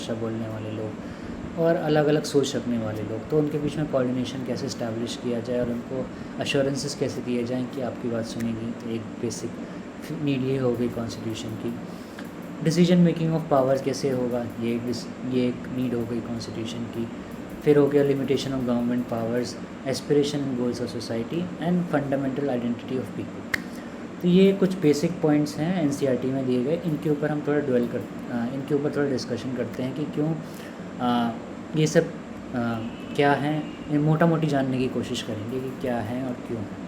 भाषा बोलने वाले लोग और अलग अलग सोच रखने वाले लोग, तो उनके बीच में कोऑर्डिनेशन कैसे इस्टेब्लिश किया जाए और उनको अश्योरेंसेस कैसे दिए जाएँ कि आपकी बात सुनेगी। तो एक बेसिक नीड ये हो गई कॉन्स्टिट्यूशन की। डिसीजन मेकिंग ऑफ पावर्स कैसे होगा, ये एक नीड हो गई कॉन्स्टिट्यूशन की। फिर हो गया limitation of government powers, aspiration and goals of society and fundamental identity of people. तो ये कुछ बेसिक पॉइंट्स हैं एनसीईआरटी में दिए गए, इनके ऊपर हम थोड़ा इनके ऊपर थोड़ा डिस्कशन करते हैं कि क्यों ये सब क्या हैं, ये मोटा मोटी जानने की कोशिश करेंगे कि क्या है और क्यों है।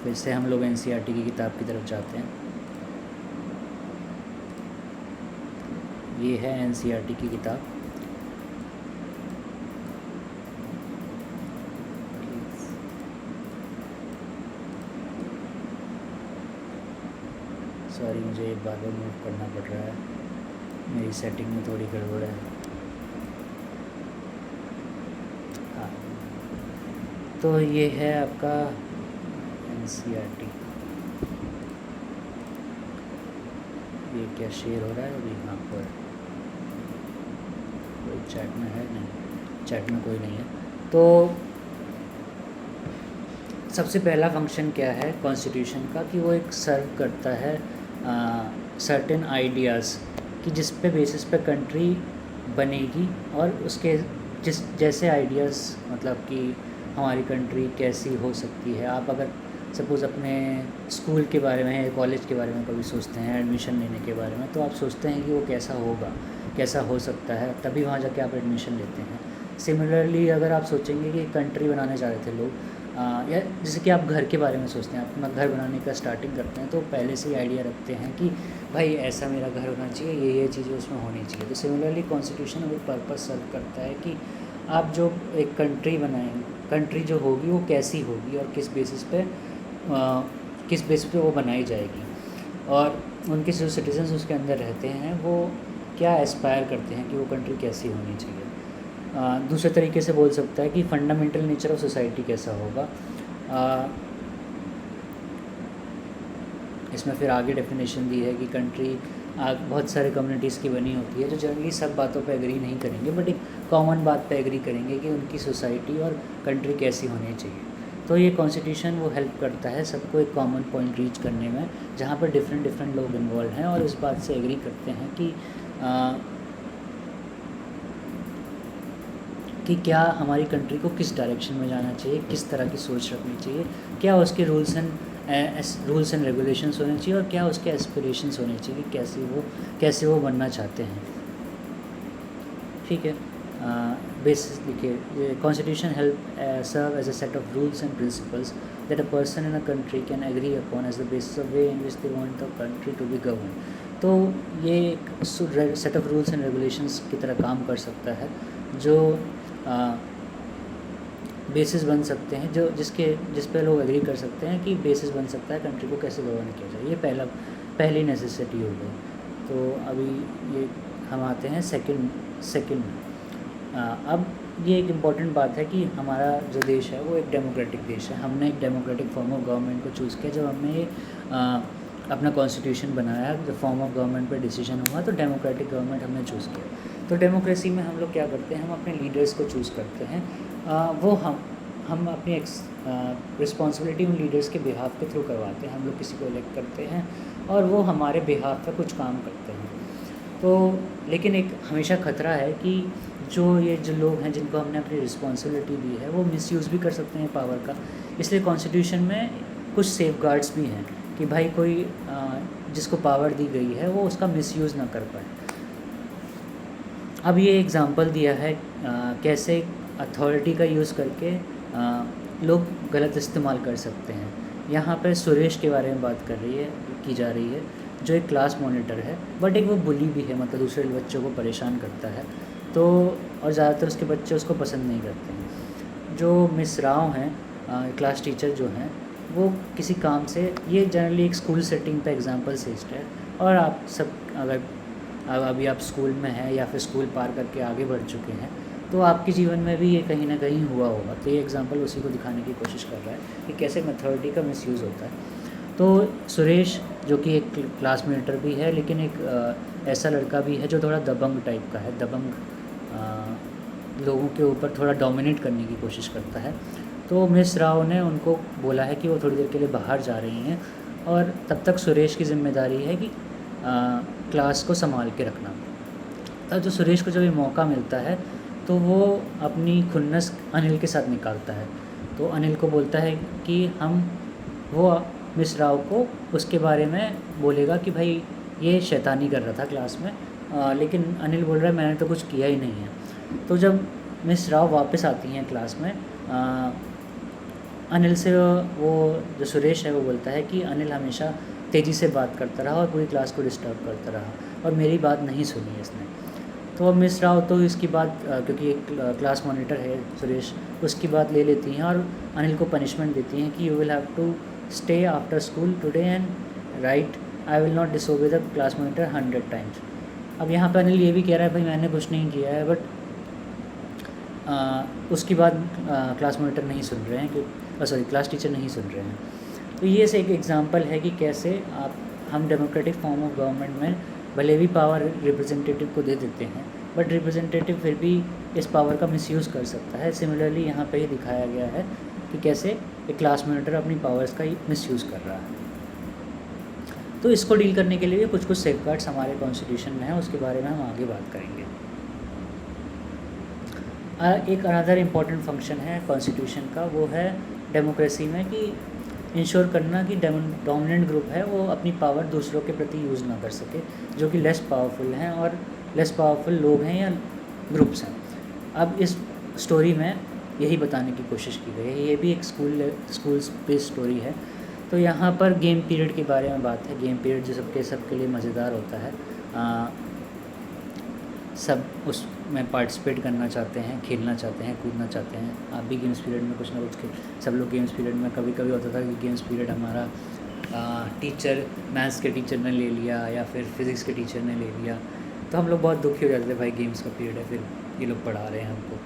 फिर से हम लोग एनसीईआरटी की किताब की तरफ जाते हैं। ये है एनसीईआरटी की किताब। सॉरी, मुझे एक बार मूव करना पड़ रहा है, मेरी सेटिंग में थोड़ी गड़बड़ है। हाँ, तो ये है आपका एनसीईआरटी। ये क्या शेयर हो रहा है अभी यहाँ पर? कोई चैट में है? नहीं, चैट में कोई नहीं है। तो सबसे पहला फंक्शन क्या है कॉन्स्टिट्यूशन का कि वो एक सर्व करता है सर्टेन आइडियाज़ कि जिस पे बेसिस पे कंट्री बनेगी और उसके जैसे आइडियाज़, मतलब कि हमारी कंट्री कैसी हो सकती है। आप अगर सपोज़ अपने स्कूल के बारे में या कॉलेज के बारे में कभी सोचते हैं एडमिशन लेने के बारे में, तो आप सोचते हैं कि वो कैसा होगा, कैसा हो सकता है, तभी वहाँ जाके आप एडमिशन लेते हैं। सिमिलरली अगर आप सोचेंगे कि कंट्री बनाने जा रहे थे लोग, या जैसे कि आप घर के बारे में सोचते हैं, अपना घर बनाने का स्टार्टिंग करते हैं, तो पहले से ही आइडिया रखते हैं कि भाई ऐसा मेरा घर होना चाहिए, ये चीज़ें उसमें होनी चाहिए। तो सिमिलरली कॉन्स्टिट्यूशन एक पर्पस सर्व करता है कि आप जो एक कंट्री बनाएंगे, कंट्री जो होगी वो कैसी होगी और किस बेसिस पे वो बनाई जाएगी, और उनके जो सिटीजन्स उसके अंदर रहते हैं वो क्या एस्पायर करते हैं कि वो कंट्री कैसी होनी चाहिए। दूसरे तरीके से बोल सकता है कि फंडामेंटल नेचर ऑफ सोसाइटी कैसा होगा। इसमें फिर आगे डेफिनेशन दी है कि कंट्री बहुत सारे कम्युनिटीज़ की बनी होती है जो जनरली सब बातों पे एग्री नहीं करेंगे, बट एक कॉमन बात पे एग्री करेंगे कि उनकी सोसाइटी और कंट्री कैसी होनी चाहिए। तो ये कॉन्स्टिट्यूशन वो हेल्प करता है सबको एक कॉमन पॉइंट रीच करने में, जहाँ पर डिफरेंट लोग इन्वॉल्व हैं और इस बात से एग्री करते हैं कि क्या हमारी कंट्री को किस डायरेक्शन में जाना चाहिए, किस तरह की सोच रखनी चाहिए, क्या उसके रूल्स एंड रेगुलेशंस होने चाहिए और क्या उसके एस्पिरेशंस होने चाहिए कि कैसे वो बनना चाहते हैं। ठीक है, बेसिस लिखिए, constitution help serve as a set of rules and principles that a person in a country can agree upon as the basis of way in which they want the country to be govern. तो ये एक set of rules and regulations की तरह काम कर सकता है जो बेसिस बन सकते हैं, जो जिस पे लोग एग्री कर सकते हैं कि बेसिस बन सकता है कंट्री को कैसे गवर्न किया जाए। ये पहली नेसेसिटी हो गई। तो अभी ये हम आते हैं सेकंड में। अब ये एक इम्पॉर्टेंट बात है कि हमारा जो देश है वो एक डेमोक्रेटिक देश है। हमने एक डेमोक्रेटिक फॉर्म ऑफ गवर्नमेंट को चूज़ किया। जब हमने ये अपना कॉन्स्टिट्यूशन बनाया, जब फॉर्म ऑफ गवर्नमेंट पे डिसीजन हुआ, तो डेमोक्रेटिक गवर्नमेंट हमने चूज़ किया। तो डेमोक्रेसी में हम लोग क्या करते हैं, हम अपने लीडर्स को चूज़ करते हैं। वो हम अपनी रिस्पॉन्सिबिलिटी उन लीडर्स के बिहाफ के थ्रू करवाते हैं। हम लोग किसी को इलेक्ट करते हैं और वो हमारे बिहाफ पे कुछ काम करते हैं। तो लेकिन एक हमेशा ख़तरा है कि जो लोग हैं जिनको हमने अपनी रिस्पॉन्सिबिलिटी दी है वो मिसयूज़ भी कर सकते हैं पावर का। इसलिए कॉन्स्टिट्यूशन में कुछ सेफगार्ड्स भी हैं कि भाई कोई जिसको पावर दी गई है वो उसका मिसयूज़ ना कर पाए। अब ये एग्ज़ाम्पल दिया है कैसे अथॉरिटी का यूज़ करके लोग गलत इस्तेमाल कर सकते हैं। यहाँ पर सुरेश के बारे में बात की जा रही है जो एक क्लास मॉनिटर है, बट एक वो बुली भी है, मतलब दूसरे बच्चों को परेशान करता है। तो और ज़्यादातर उसके बच्चे उसको पसंद नहीं करते हैं। जो मिस राव हैं क्लास टीचर जो हैं, वो किसी काम से, ये जनरली एक स्कूल सेटिंग पे एग्जांपल सेस्ट है, और आप सब अगर अभी आप स्कूल में हैं या फिर स्कूल पार करके आगे बढ़ चुके हैं तो आपके जीवन में भी ये कहीं ना कहीं हुआ होगा। तो ये एग्जांपल उसी को दिखाने की कोशिश कर रहा है कि कैसे अथॉरिटी का मिसयूज़ होता है। तो सुरेश जो कि एक क्लास मॉनिटर भी है, लेकिन एक ऐसा लड़का भी है जो थोड़ा दबंग टाइप का है, दबंग लोगों के ऊपर थोड़ा डोमिनेट करने की कोशिश करता है। तो मिस राव ने उनको बोला है कि वो थोड़ी देर के लिए बाहर जा रही हैं और तब तक सुरेश की ज़िम्मेदारी है कि क्लास को संभाल के रखना। तब जो सुरेश को जब ये मौका मिलता है तो वो अपनी खुन्नस अनिल के साथ निकालता है। तो अनिल को बोलता है कि वो मिस राव को उसके बारे में बोलेगा कि भाई ये शैतानी कर रहा था क्लास में, लेकिन अनिल बोल रहा है मैंने तो कुछ किया ही नहीं है। तो जब मिस राव वापस आती हैं क्लास में, अनिल से वो जो सुरेश है वो बोलता है कि अनिल हमेशा तेज़ी से बात करता रहा और पूरी क्लास को डिस्टर्ब करता रहा और मेरी बात नहीं सुनी इसने। तो अब मिस राव तो इसकी बात क्योंकि एक क्लास मॉनिटर है सुरेश, उसकी बात ले लेती हैं और अनिल को पनिशमेंट देती हैं कि you will have to stay after school today and write I will not disobey the class monitor 100 times. अब यहाँ पर अनिल ये भी कह रहा है भाई मैंने कुछ नहीं किया है, बट उसकी बात क्लास मॉनिटर नहीं सुन रहे हैं, क्लास टीचर नहीं सुन रहे हैं। तो ये से एक एग्जांपल है कि कैसे हम डेमोक्रेटिक फॉर्म ऑफ गवर्नमेंट में भले भी पावर रिप्रेजेंटेटिव को दे देते हैं, बट रिप्रेजेंटेटिव फिर भी इस पावर का मिसयूज़ कर सकता है। सिमिलरली यहाँ पे ही दिखाया गया है कि कैसे एक क्लास मॉनिटर अपनी पावर्स का ही मिसयूज़ कर रहा है। तो इसको डील करने के लिए कुछ सेफगार्ड्स हमारे कॉन्स्टिट्यूशन में है, उसके बारे में हम आगे बात करेंगे। एक अनदर इम्पॉर्टेंट फंक्शन है कॉन्स्टिट्यूशन का, वो है डेमोक्रेसी में कि इंश्योर करना कि डोमिनेंट ग्रुप है वो अपनी पावर दूसरों के प्रति यूज़ ना कर सके, जो कि लेस पावरफुल हैं और लेस पावरफुल लोग हैं या ग्रुप्स हैं। अब इस स्टोरी में यही बताने की कोशिश की गई है। ये भी एक स्कूल बेस्ड स्टोरी है। तो यहाँ पर गेम पीरियड के बारे में बात है। गेम पीरियड जो सबके लिए मज़ेदार होता है, सब उसमें पार्टिसिपेट करना चाहते हैं, खेलना चाहते हैं, कूदना चाहते हैं। आप भी गेम्स पीरियड में कुछ ना कुछ सब लोग गेम्स पीरियड में कभी कभी होता था कि गेम्स पीरियड हमारा टीचर मैथ्स के टीचर ने ले लिया या फिर फिज़िक्स के टीचर ने ले लिया, तो हम लोग बहुत दुखी हो जाते थे, भाई गेम्स का पीरियड है, फिर ये लोग पढ़ा रहे हैं हमको।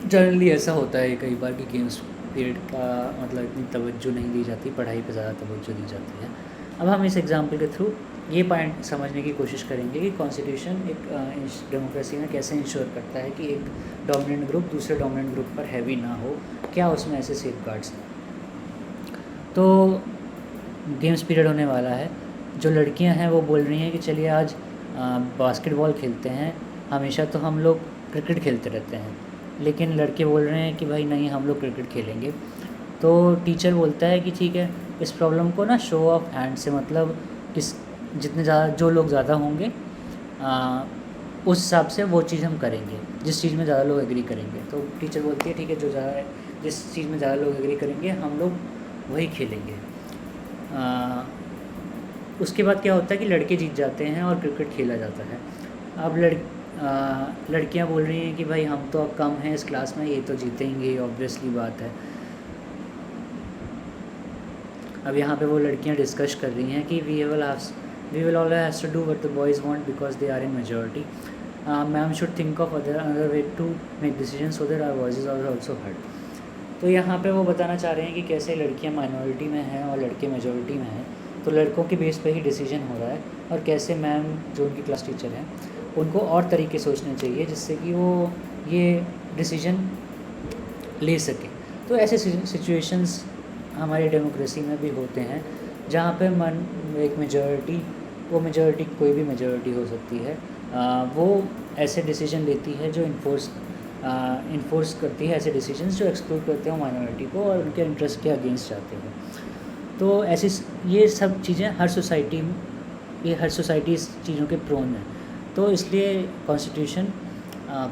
जनरली ऐसा होता है कई बार कि गेम्स पीरियड का मतलब इतनी तवज्जो नहीं दी जाती, पढ़ाई पे ज़्यादा तवज्जो दी जाती है। अब हम इस एग्जाम्पल के थ्रू ये पॉइंट समझने की कोशिश करेंगे कि कॉन्स्टिट्यूशन एक डेमोक्रेसी में कैसे इंश्योर करता है कि एक डोमिनेंट ग्रुप दूसरे डोमिनेंट ग्रुप पर हैवी ना हो, क्या उसमें ऐसे सेफगार्ड्स हैं। तो गेम्स पीरियड होने वाला है। जो लड़कियां हैं वो बोल रही हैं कि चलिए आज बास्केटबॉल खेलते हैं, हमेशा तो हम लोग क्रिकेट खेलते रहते हैं, लेकिन लड़के बोल रहे हैं कि भाई नहीं हम लोग क्रिकेट खेलेंगे। तो टीचर बोलता है कि ठीक है, इस प्रॉब्लम को ना शो ऑफ हैंड से मतलब किस जितने ज़्यादा जो लोग ज़्यादा होंगे उस हिसाब से वो चीज़ हम करेंगे, जिस चीज़ में ज़्यादा लोग एग्री करेंगे। तो टीचर बोलती है ठीक है, जिस चीज़ में ज़्यादा लोग एग्री करेंगे हम लोग वही खेलेंगे। उसके बाद क्या होता है कि लड़के जीत जाते हैं और क्रिकेट खेला जाता है। अब लड़कियां बोल रही हैं कि भाई हम तो अब कम हैं इस क्लास में, ये तो जीतेंगे, ऑब्वियसली बात है। अब यहाँ पे वो लड़कियां डिस्कस कर रही हैं कि we will always have to do what the boys want because they are in majority. Ma'am should think of another way to make decisions so that our voices are also heard. तो यहाँ पे वो बताना चाह रहे हैं कि कैसे लड़कियाँ माइनॉरिटी में हैं और लड़के मेजॉरिटी में हैं, तो लड़कों के बेस पे ही डिसीजन हो रहा है, और कैसे मैम जो उनकी क्लास टीचर हैं उनको और तरीके सोचने चाहिए जिससे कि वो ये डिसीजन ले सकें। तो ऐसे सिचुएशंस हमारी डेमोक्रेसी में भी होते हैं जहाँ पे एक मेजॉरिटी कोई भी मेजॉरिटी हो सकती है, वो ऐसे डिसीजन लेती है जो इन्फोर्स करती है ऐसे डिसीजंस जो एक्सक्लूड करते हैं माइनॉरिटी को और उनके इंटरेस्ट के अगेंस्ट जाते हैं। तो ऐसी ये सब चीज़ें हर सोसाइटी इस चीज़ों के प्रोन है। तो इसलिए कॉन्स्टिट्यूशन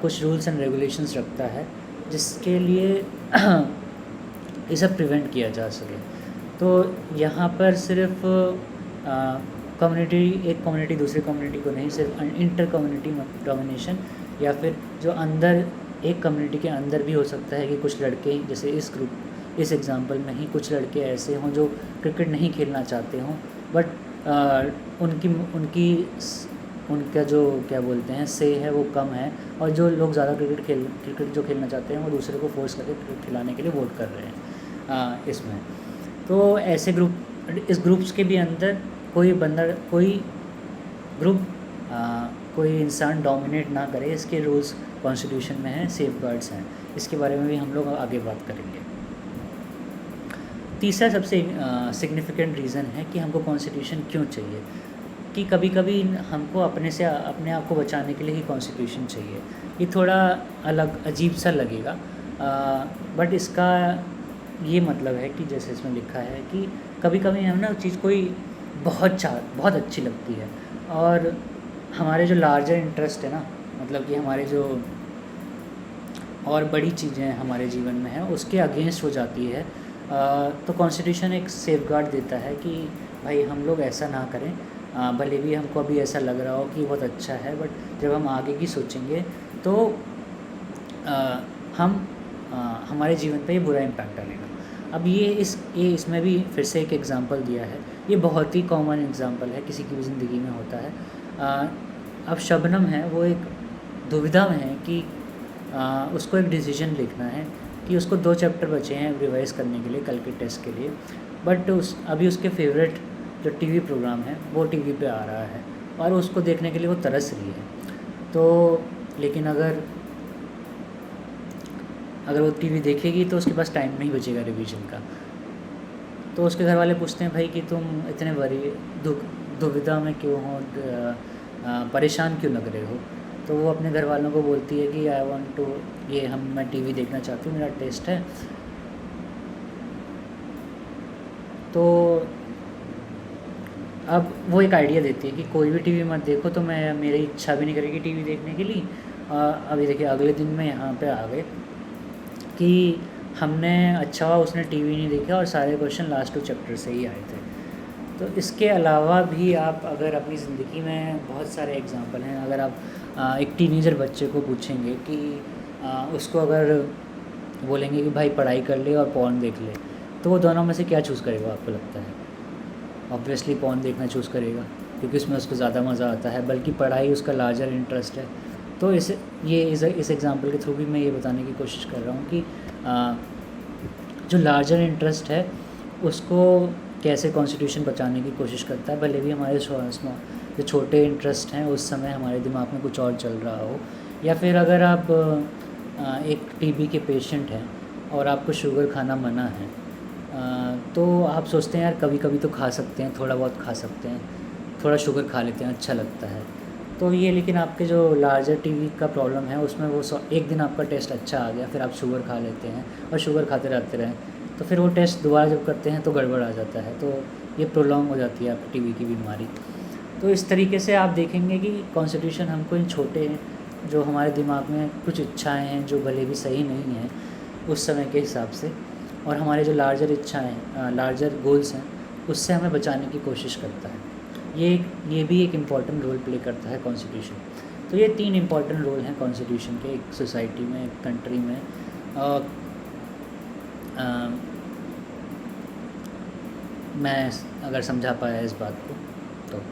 कुछ रूल्स एंड रेगुलेशंस रखता है जिसके लिए ये सब प्रिवेंट किया जा सके। तो यहाँ पर सिर्फ एक कम्युनिटी दूसरी कम्युनिटी को नहीं, सिर्फ इंटर कम्युनिटी डोमिनेशन या फिर जो अंदर एक कम्युनिटी के अंदर भी हो सकता है कि कुछ लड़के, जैसे इस एग्ज़ाम्पल में ही कुछ लड़के ऐसे हों जो क्रिकेट नहीं खेलना चाहते हों, बट उनका जो क्या बोलते हैं से है वो कम है, और जो लोग ज़्यादा क्रिकेट जो खेलना चाहते हैं वो दूसरे को फोर्स करके क्रिकेट खिलाने के लिए वोट कर रहे हैं इसमें। तो ऐसे ग्रुप इस ग्रुप्स के भी अंदर कोई बंदा कोई ग्रुप कोई इंसान डोमिनेट ना करे, इसके रूल्स कॉन्स्टिट्यूशन में हैं, सेफ गार्ड्स हैं। इसके बारे में भी हम लोग आगे बात करेंगे। तीसरा सबसे सिग्निफिकेंट रीज़न है कि हमको कॉन्स्टिट्यूशन क्यों चाहिए, कि कभी कभी हमको अपने आप को बचाने के लिए ही कॉन्स्टिट्यूशन चाहिए। ये थोड़ा अलग अजीब सा लगेगा, बट इसका ये मतलब है कि जैसे इसमें लिखा है कि कभी कभी हम ना चीज़ कोई बहुत अच्छी लगती है, और हमारे जो लार्जर इंटरेस्ट है ना, मतलब कि हमारे जो और बड़ी चीज़ें हमारे जीवन में हैं उसके अगेंस्ट हो जाती है, तो कॉन्स्टिट्यूशन एक सेफ गार्ड देता है कि भाई हम लोग ऐसा ना करें। भले भी हमको अभी ऐसा लग रहा हो कि बहुत अच्छा है, बट जब हम आगे की सोचेंगे तो हमारे जीवन पे ये बुरा इम्पैक्ट डालेगा। अब ये इसमें भी फिर से एक एग्ज़ाम्पल दिया है, ये बहुत ही कॉमन एग्ज़ाम्पल है, किसी की भी ज़िंदगी में होता है। अब शबनम है, वो एक दुविधा में है कि उसको एक डिसीजन लिखना है कि उसको 2 चैप्टर बचे हैं रिवाइज़ करने के लिए कल के टेस्ट के लिए, बट अभी उसके फेवरेट जो टीवी प्रोग्राम है वो टीवी पे आ रहा है और उसको देखने के लिए वो तरस रही है। तो लेकिन अगर वो टीवी देखेगी तो उसके पास टाइम नहीं बचेगा रिवीजन का। तो उसके घर वाले पूछते हैं, भाई कि तुम इतने दुविधा में क्यों हो, परेशान क्यों लग रहे हो? तो वो अपने घर वालों को बोलती है कि आई वांट टू मैं टीवी देखना चाहती हूँ, मेरा टेस्ट है। तो अब वो एक आइडिया देती है कि कोई भी टीवी मत देखो, तो मेरी इच्छा भी नहीं करेगी टीवी देखने के लिए। अभी देखिए अगले दिन में यहाँ पे आ गए कि हमने अच्छा हुआ उसने टीवी नहीं देखा और सारे क्वेश्चन लास्ट 2 चैप्टर से ही आए थे। तो इसके अलावा भी आप अगर अपनी ज़िंदगी में बहुत सारे एग्जांपल हैं, अगर आप एक टीनेजर बच्चे को पूछेंगे कि उसको अगर बोलेंगे कि भाई पढ़ाई कर ले और पॉर्न देख ले, तो वो दोनों में से क्या चूज़ करेगा आपको लगता है? ऑब्वियसली पॉर्न देखना चूज़ करेगा, क्योंकि उसमें उसको ज़्यादा मज़ा आता है, बल्कि पढ़ाई उसका लार्जर इंटरेस्ट है। तो इस एग्ज़ाम्पल के थ्रू भी मैं ये बताने की कोशिश कर रहा हूँ कि जो लार्जर इंटरेस्ट है उसको कैसे कॉन्स्टिट्यूशन बचाने की कोशिश करता है, भले भी हमारे जो छोटे इंटरेस्ट हैं उस समय हमारे दिमाग में कुछ और चल रहा हो। या फिर अगर आप एक टीबी के पेशेंट हैं और आपको शुगर खाना मना है, तो आप सोचते हैं यार कभी कभी तो खा सकते हैं, थोड़ा बहुत खा सकते हैं, थोड़ा शुगर खा लेते हैं, अच्छा लगता है। तो ये लेकिन आपके जो लार्जर टीवी का प्रॉब्लम है उसमें वो एक दिन आपका टेस्ट अच्छा आ गया, फिर आप शुगर खा लेते हैं और शुगर खाते रहते रहें, तो फिर वो टेस्ट दोबारा जब करते हैं तो गड़बड़ आ जाता है, तो ये प्रोलॉन्ग हो जाती है आपकी टीवी की बीमारी। तो इस तरीके से आप देखेंगे कि कॉन्स्टिट्यूशन हमको इन छोटे जो हमारे दिमाग में कुछ इच्छाएँ हैं जो भले भी सही नहीं हैं उस समय के हिसाब से, और हमारे जो लार्जर इच्छाएँ लार्जर गोल्स हैं उससे हमें बचाने की कोशिश करता है। ये भी एक इम्पॉर्टेंट रोल प्ले करता है कॉन्स्टिट्यूशन। तो ये 3 इम्पॉर्टेंट रोल हैं कॉन्स्टिट्यूशन के एक सोसाइटी में, एक कंट्री में। मैं अगर समझा पाया इस बात को तो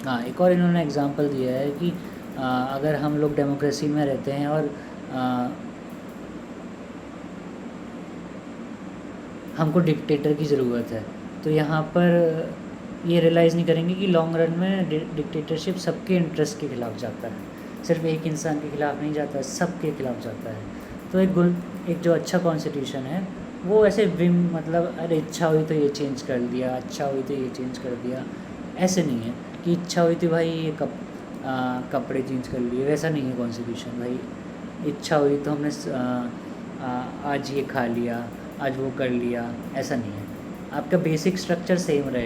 हाँ, एक और इन्होंने एग्जांपल दिया है कि अगर हम लोग डेमोक्रेसी में रहते हैं और हमको डिक्टेटर की ज़रूरत है, तो यहाँ पर ये रियलाइज़ नहीं करेंगे कि लॉन्ग रन में डिक्टेटरशिप सबके इंटरेस्ट के खिलाफ जाता है, सिर्फ एक इंसान के खिलाफ नहीं जाता है, सबके खिलाफ जाता है। तो एक जो अच्छा कॉन्स्टिट्यूशन है वो ऐसे मतलब अरे इच्छा हुई तो ये चेंज कर दिया, अच्छा हुई तो ये चेंज कर दिया, ऐसे नहीं है कि इच्छा हुई तो भाई ये कपड़े चेंज कर लिए, वैसा नहीं है कॉन्स्टिट्यूशन। भाई इच्छा हुई तो हमने आज ये खा लिया, आज वो कर लिया, ऐसा नहीं है। आपका बेसिक स्ट्रक्चर सेम रहेगा।